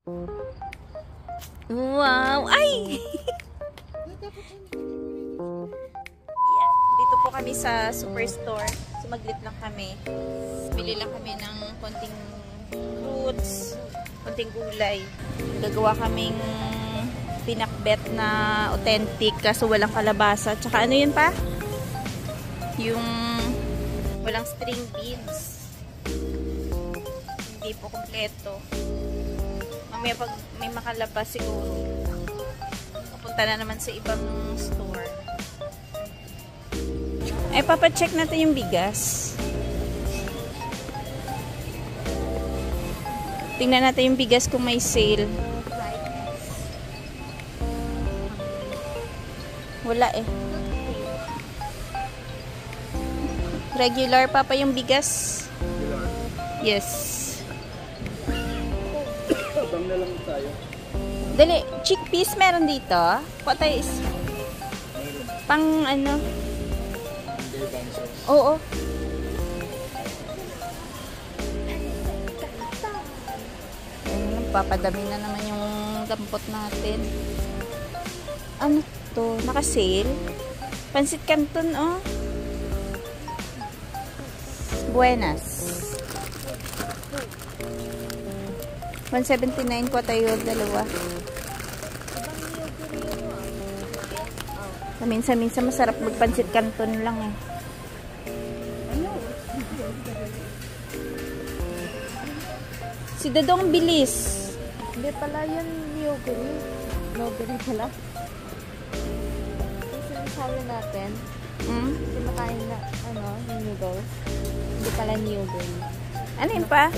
Wow! Ay! Yeah. Dito po kami sa superstore. Sumaglit lang kami. Bili lang kami ng konting fruits, konting gulay. Gagawa kaming pinakbet na authentic kaso walang kalabasa. Tsaka ano yun pa? Yung walang string beans. Hindi po kompleto. Mamaya pag may makalabas siguro, papunta na naman sa ibang store. Ay, papacheck natin yung bigas. Tingnan natin yung bigas kung may sale. Wala eh. Regular pa yung bigas. Yes. Abang na lang tayo. Dali, chickpeas meron dito. Patay is pang ano? Oo. Papadami na naman yung dampot natin. Ano to? Naka-sale? Pansit Canton, oh. Buenas. 179 ko tayo, dalawa. Minsan-minsan masarap magpansit Canton lang eh. Si Dadong bilis. Hindi pala yun Niyoguri. Niyoguri pala. Yung sinasabi natin, kumakain na, yung noodles. Hindi pala Niyoguri. Ano yun pa?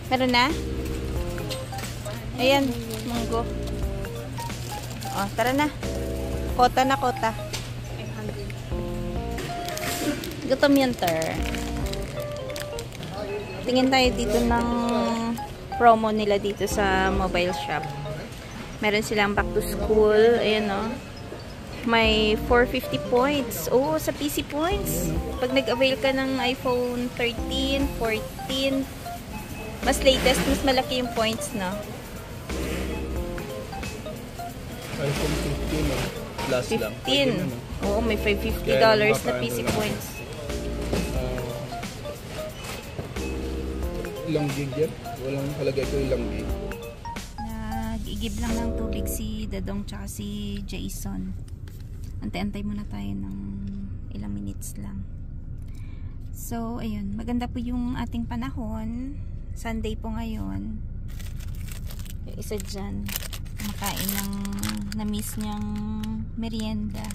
Meron na? Ayan, munggo. Oh, tara na. Kota na kota. Gutom yan, ter. Tingin tayo dito ng promo nila dito sa mobile shop. Meron silang back to school. Ayan, oh. May 450 points. Oh, sa PC points. Pag nag-avail ka ng iPhone 13, 14, mas latest, mas malaki yung points, no? iPhone 15, no? Plus 15. lang. Oo, may $550 na PC points. Ilang gig yan? Walang nakalagay ko ilang gig. Nag-igib lang ng tubig si Dadong tsaka si Jason. Antay-antay muna tayo ng ilang minutes lang. So, ayun. Maganda po yung ating panahon. Sunday po ngayon. Yung isa dyan. Makain ng na-miss niyang merienda.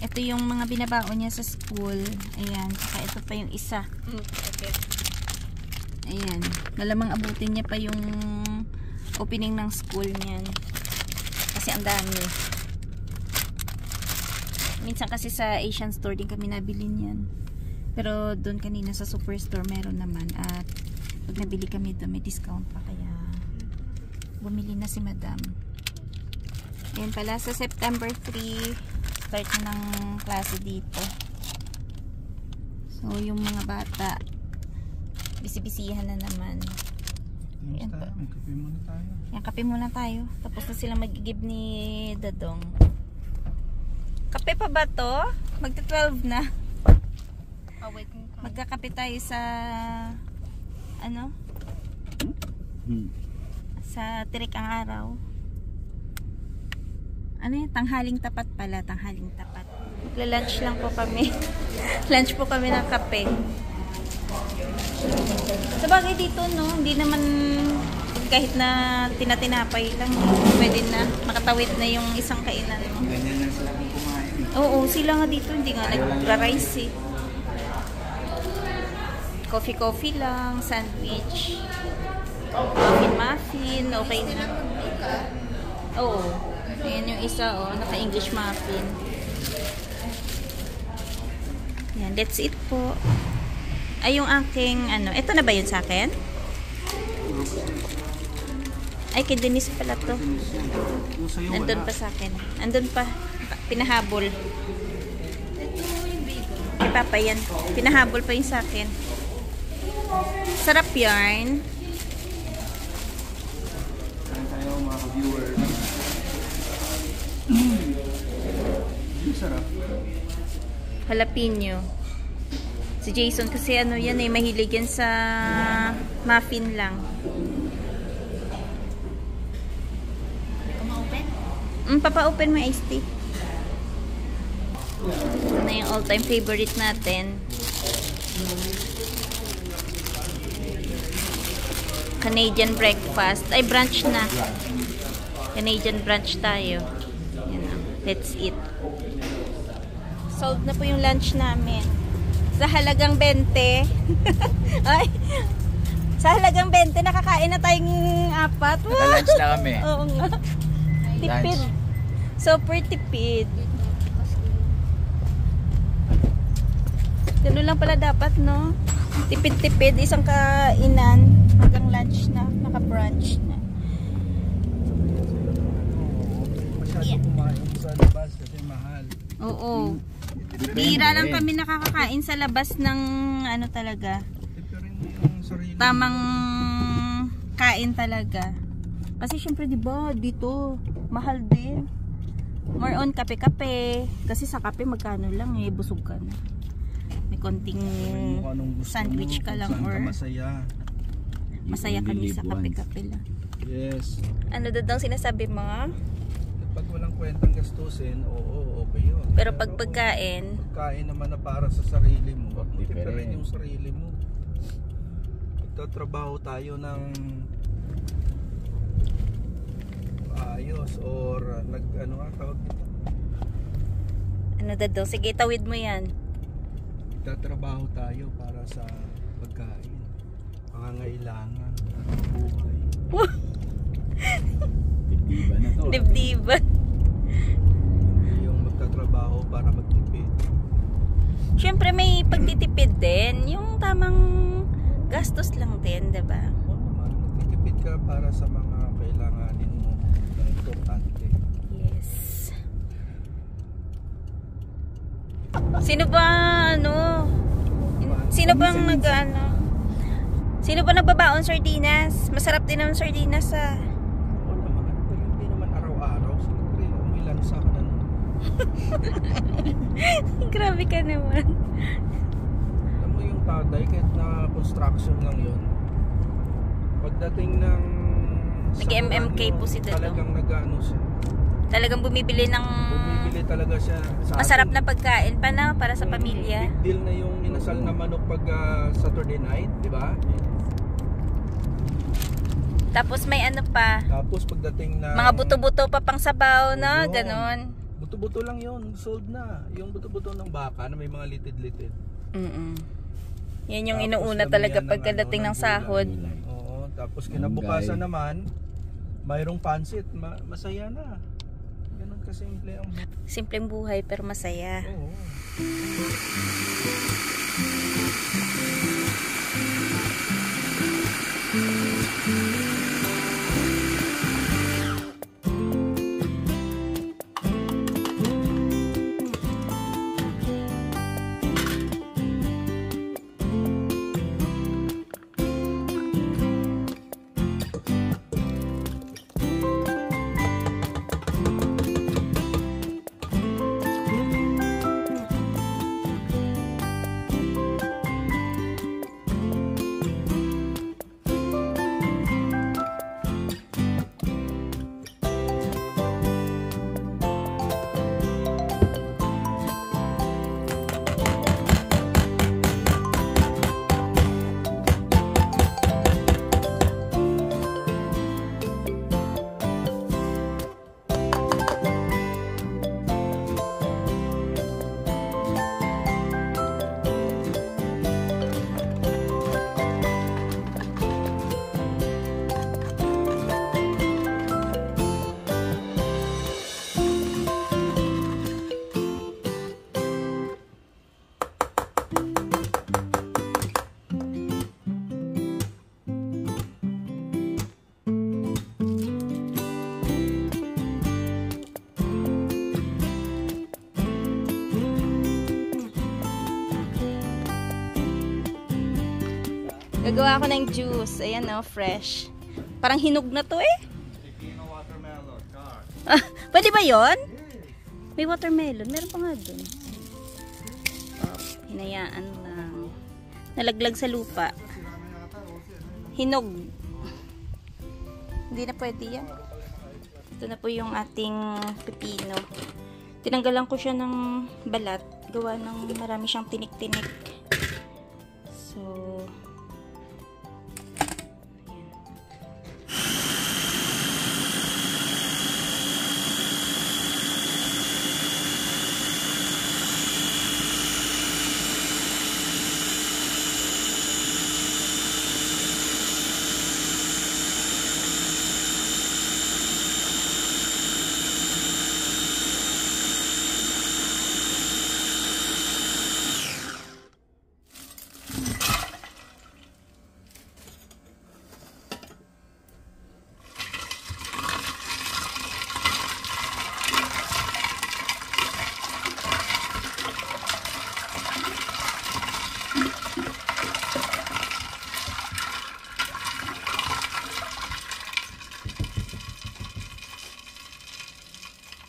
Ito yung mga binabaon niya sa school. Ayan. Saka ito pa yung isa. Okay. Ayan. Malamang abutin niya pa yung opening ng school niyan. Kasi ang dami. Minsan kasi sa Asian store din kami nabili niyan. Pero doon kanina sa superstore meron naman. At pag nabili kami doon may discount pa. Kaya bumili na si madam. Ayan pala sa September 3 start na ng klase dito. So yung mga bata bisibisihan na naman. Ayan pa. Kape muna tayo. Ayan, kape muna tayo. Tapos na sila mag-igib ni Dadong. Kape pa ba to? Magta-12 na. Magkakape tayo sa ano? Sa tirik ang araw. Ano yun? Tanghaling tapat pala. Tanghaling tapat. Magla-lunch lang po kami. Lunch po kami ng kape. Sa bagay dito, no? Hindi naman kahit na tinatinapay lang. Pwede na. Makatawid na yung isang kainan mo. Ganyan lang sila kung kumain. Oo, sila nga dito. Hindi nga nagra-rice eh. Coffee lang. Sandwich. Muffin. Okay na. Oo. Ayan yung isa, oh. Naka-English muffin. Yan, that's it po. Ay, yung aking, ano, ito na ba yun sa akin? Ay, kay Denise pala to. Nandun pa sa akin. Nandun pa. Pinahabol. Kay Papa yan. Pinahabol pa yung sa akin. Masarap yarn. Kain tayo mga ka-viewers. Sarap. Jalapeno. Si Jason kasi ano yan eh, mahilig yan sa muffin lang. Papa-open mo iced tea. Ito na yung all-time favorite natin. Canadian breakfast. Ay, brunch na. Canadian brunch tayo. Yan na. Let's eat. Sold na po yung lunch namin. Sa halagang 20. Ay, sa halagang 20, nakakain na tayong 4. Naka-lunch na kami. Oo nga. Tipid. Super tipid. Ganun lang pala dapat, no? Tipid-tipid. Isang kainan. Hanggang lunch na. Naka-brunch na. Masyado kumain sa labas kasi mahal. Oo. Bira lang kami nakakakain sa labas ng ano talaga. Pero yung sarili. Tamang kain talaga. Kasi syempre 'di ba dito mahal din. More on kape-kape. Kasi sa kape magkano lang eh, busog ka na. May konting sandwich ka lang or masaya kami sa kape-kape lang. Yes. Ano daw sinasabi mo? Pag walang kwentang gastusin, oo, okay yun. Pero pag pagkain, pagkain naman na para sa sarili mo, different yung sarili mo. Nagtatrabaho tayo ng ayos or ano nga tawag dito? ano daw? Sige, tawid mo yan. Nagtatrabaho tayo para sa pagkain, pangangailangan, buhay. Dibdiba na to. Dibdiba. Yung magtatrabaho para magtipid. Siyempre may pagtitipid din. Yung tamang gastos lang din, diba? Oo naman, magtitipid ka para sa mga kailanganin mo na importante. Yes. Sino ba, Sino bang Sino ba nagbabaon sardinas? Masarap din naman sardinas ah. Oo naman, pero hindi naman araw-araw. Siyempre, umilan sa ka na nun. Grabe ka naman. Alam mo yung tatay, kahit na construction lang yun, pagdating ng Nag-MMK po si Dado. talagang nag-ano siya. Talagang bumibili ng Bumibili talaga siya sa masarap atin. na pagkain pa na para sa pamilya. Big deal na yung inasal na manok pag Saturday night, di ba? Tapos may ano pa, Tapos pagdating na mga buto-buto pa pang sabaw, no? Yun. Ganon. Buto-buto lang yun, sold na. Yung buto-buto ng baka na may mga litid-litid. Yan yung Tapos inuuna lamian talaga ng pagkadating ng ng sahod. gulay. Oo, tapos kinabukasan naman, mayroong pansit, masaya na. Ganun kasimple ang Simpleng buhay pero masaya. Oo. Gagawa ako ng juice. Ayan o, fresh. Parang hinog na to eh. Pwede ba yun? May watermelon. Meron pa nga dun. Oh, hinayaan lang. Nalaglag sa lupa. Hinog. Hindi na pwede yan. Ito na po yung ating pepino. Tinanggalan ko siya ng balat. Gawa ng marami siyang tinik-tinik. So,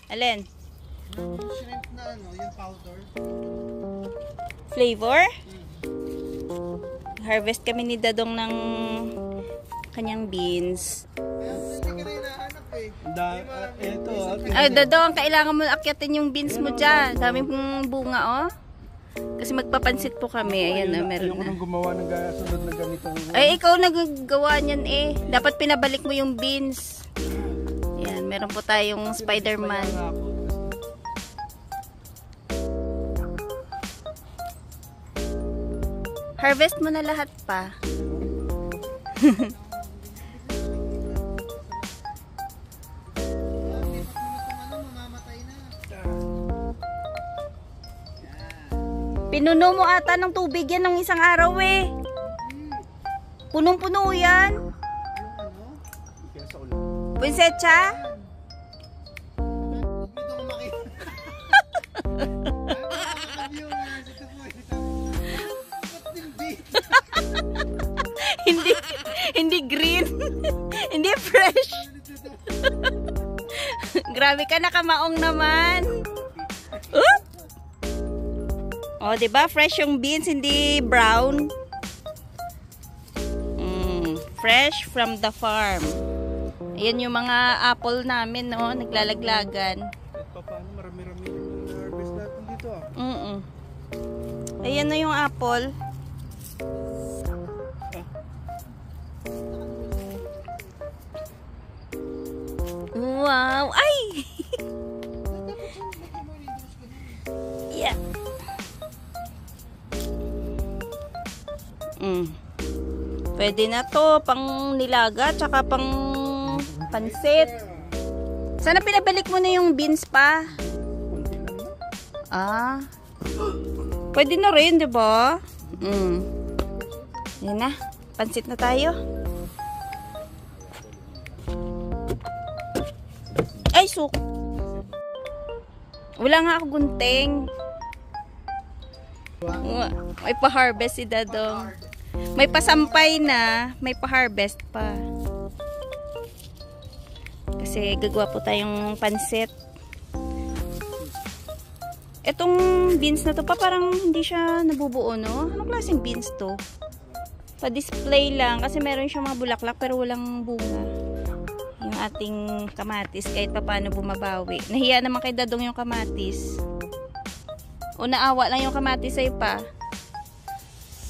alin? Shrimp na ano, yung powder. Flavor? Harvest kami ni Dadong ng kanyang beans. Hindi ka na hinahanap eh. Ito. Ay, Dadong, kailangan mo akyatin yung beans mo dyan. Dami pong bunga, oh. Kasi magpapansit po kami. Ayan, meron Ayoko na. nang gumawa ng sunod na ganitong... Ay, ikaw nagagawa niyan eh. Dapat pinabalik mo yung beans. Ayan, meron po tayong Spider-Man. Harvest mo na lahat pa. Pinuno mo ata ng tubig yan ng isang araw eh. Punong-puno yan. Pinsetsa? Hindi green. Hindi fresh. Grabe ka, nakamaong naman. Oh, 'di ba? Fresh yung beans, hindi brown. Fresh from the farm. Ayan yung mga apple namin, no, naglalaglagan. Paano marami-rami yung harvest natin dito ah. Ayan na yung apple. Wow! Ay! Yeah. Pwede na to pang nilaga tsaka pang pansit. Sana pinabalik mo na yung beans pa. Ah. Pwede na rin, 'di ba? Yan na. Pansit na tayo. Ay, suk. Wala nga ako gunting. May pa-harvest si Dadong. May pasampay na, may pa-harvest pa. Kasi gagawa po tayong pansit. Etong beans na to pa parang hindi siya nabubuo, no? Anong klaseng beans to? Pa-display lang kasi meron siyang mga bulaklak pero walang bunga. Yung ating kamatis kahit pa paano bumabawi. Nahiya naman kay Dadong yung kamatis. O naawa lang yung kamatis sa'yo pa.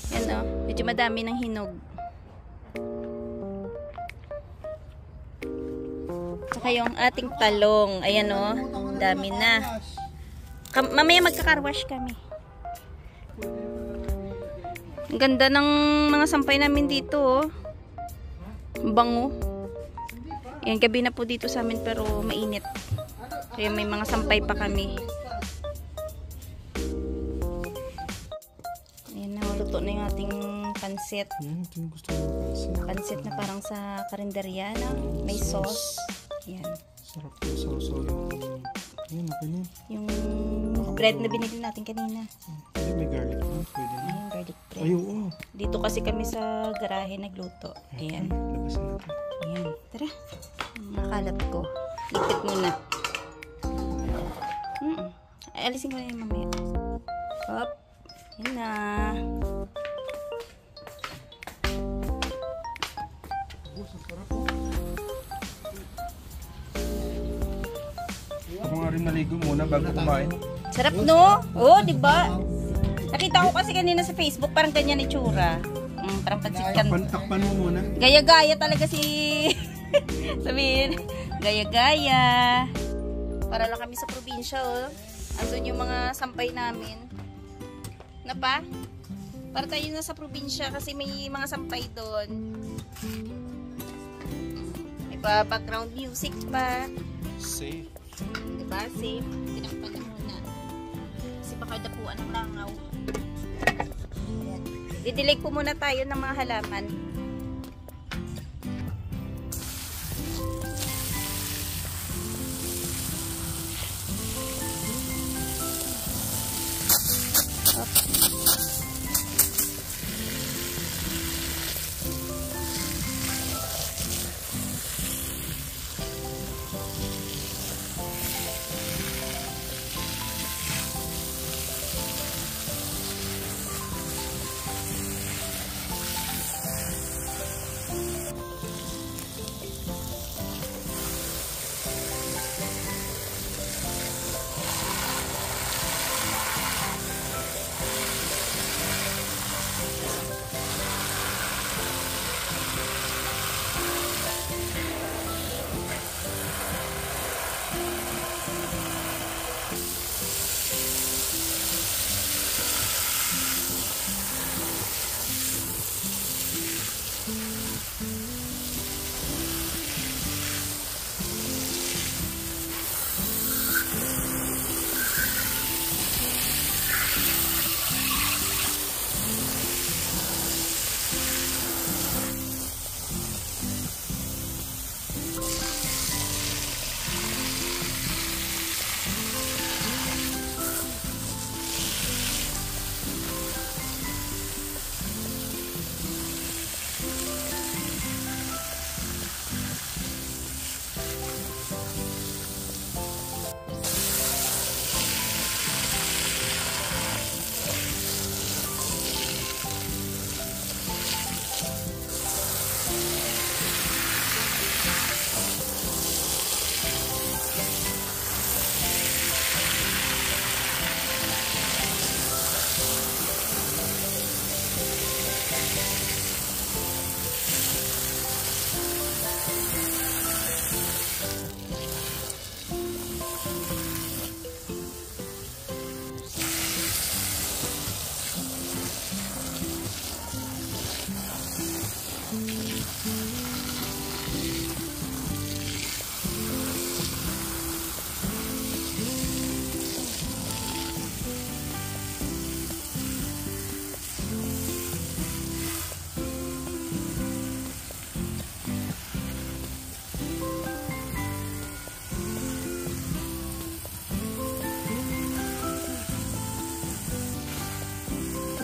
Yan o. Medyo madami ng hinog. Tsaka yung ating talong. Ayan o. Dami na. Mamaya magkakarwash kami. Ang ganda ng mga sampay namin dito o. Bango. Yan, gabi na po dito sa amin pero mainit. Kaya may mga sampay pa kami. Luto na yung ating pansit. Ito gusto mo pansit. Pansit na parang sa karinderya na may sauce. Yan. Sarap na sausaw yung Yan, okay na. Yung bread na binili natin kanina. Ay, may garlic na. Pwede na. Ayan, garlic bread. Ay, oo. Dito kasi kami sa garahe nagluto. Ayan. Labasin natin. Ayan. Tara. Makalat ko. Lipit muna. Ay, alisin ko na yung mamaya. Hop. Yan na. Ako nga rin maligo muna bago kumain. Sarap, no? Oh, di ba? Nakita ko kasi kanina sa Facebook, parang ganyan itsura. Parang pansit canton. Takpan mo muna. Gaya-gaya talaga si... Sabihin, gaya-gaya. Para lang kami sa probinsya, oh. Andun yung mga sampay namin. Na pa? Para tayo na sa probinsya kasi may mga sampay doon. May pa background music pa. Safe. Diba? Safe. Tinakpan na muna. Kasi baka dapuan ng langaw. Ayan. Didilig po muna tayo ng mga halaman.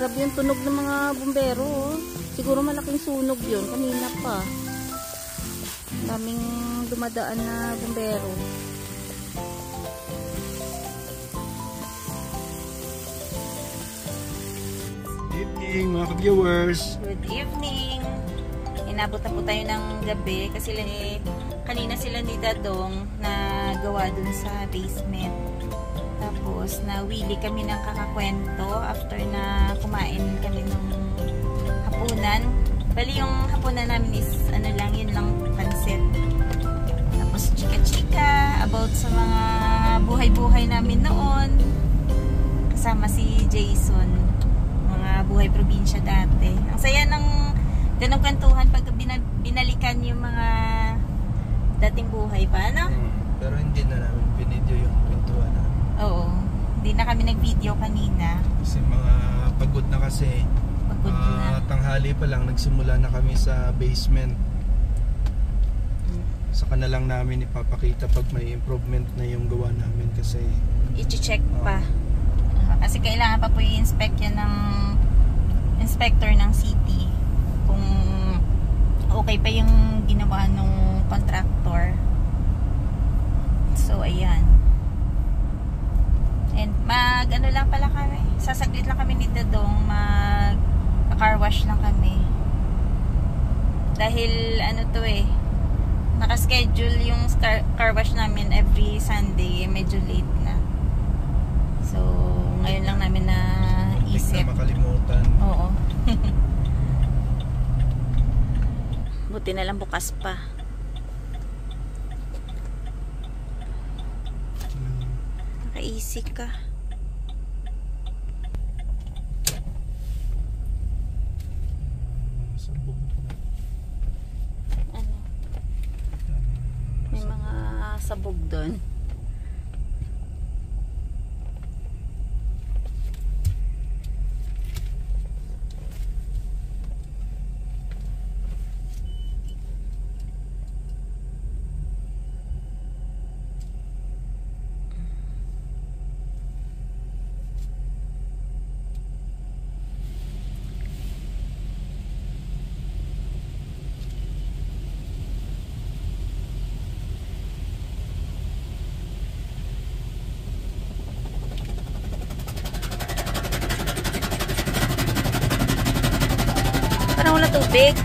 Grabe yung tunog ng mga bumbero. Oh. Siguro malaking sunog yun. Kanina pa. Daming dumadaan na bumbero. Good evening mga ka-viewers. Good evening. Inabot na po tayo ng gabi kasi kanina sila ni Dadong na gawa dun sa basement. Tapos, nawili kami ng kakakwento after na kumain kami ng hapunan. Bali, yung hapunan namin is, ano lang, yun lang, pansit. Tapos, chika-chika about sa mga buhay-buhay namin noon. Kasama si Jason. Mga buhay probinsya dati. Ang saya ng ganong kwentuhan pag binalikan yung mga dating buhay pa, no? Pero hindi na namin pinidyo yung kwentuhan na. Oo. Hindi na kami nag-video kanina. Kasi mga pagod na kasi. Pagod na. Tanghali pa lang nagsimula na kami sa basement. Saka na lang namin ipapakita pag may improvement na yung gawa namin kasi I-check pa. Kasi kailangan pa po i-inspect yan ng inspector ng city kung okay pa yung ginawa nung contractor. So ayan. And ano lang pala kami, sasaglit lang kami ni Dadong, car wash lang kami. Dahil ano to naka-schedule yung car wash namin every Sunday, medyo late na. So ngayon lang namin na isip. Na makalimutan. Oo. Buti na lang bukas pa. Naka-easy ka. Ano? May mga sabog doon. Parang wala tubig.